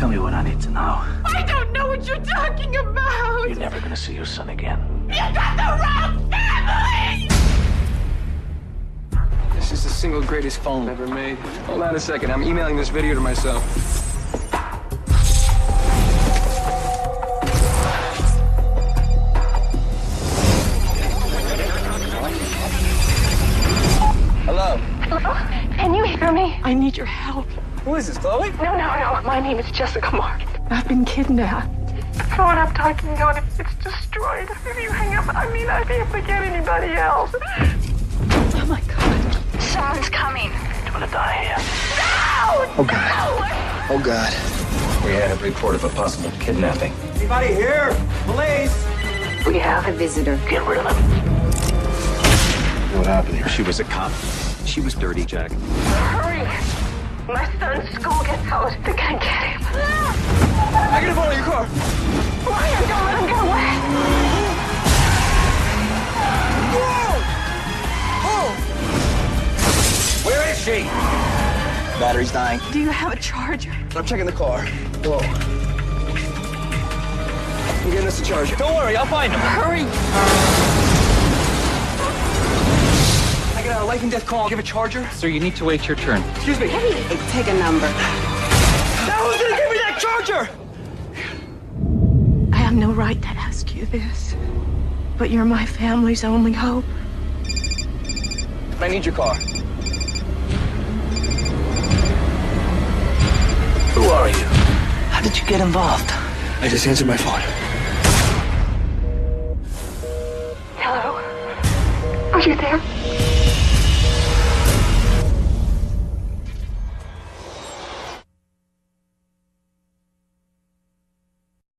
Tell me what I need to know. I don't know what you're talking about. You're never gonna see your son again. You got the wrong family! This is the single greatest phone ever made. Hold on a second. I'm emailing this video to myself. Hello? Hello? Can you hear me? I need your help. Who is this, Chloe? No. My name is Jessica Mark. I've been kidnapped. The phone I'm talking on, it's destroyed. If you hang up, I'd be able to get anybody else. Oh my God. Someone's coming. You're gonna die here. No! Oh, God. No! Oh, God. We had a report of a possible kidnapping. Anybody here? Police! We have a visitor. Get rid of him. What happened here? She was a cop. She was dirty, Jack. Hurry! My son's school gets out. They're gonna get him. I gotta follow your car. Ryan, don't let him get away. Where is she? Battery's dying. Do you have a charger? I'm checking the car. Whoa. I'm getting us a charger. Don't worry, I'll find him. Hurry! I got a life and death call. Give a charger? Sir, you need to wait your turn. Excuse me. Hey, take a number. Now who's gonna give me that charger? I have no right to ask you this, but you're my family's only hope. I need your car. Who are you? How did you get involved? I just answered my phone. Hello? Are you there?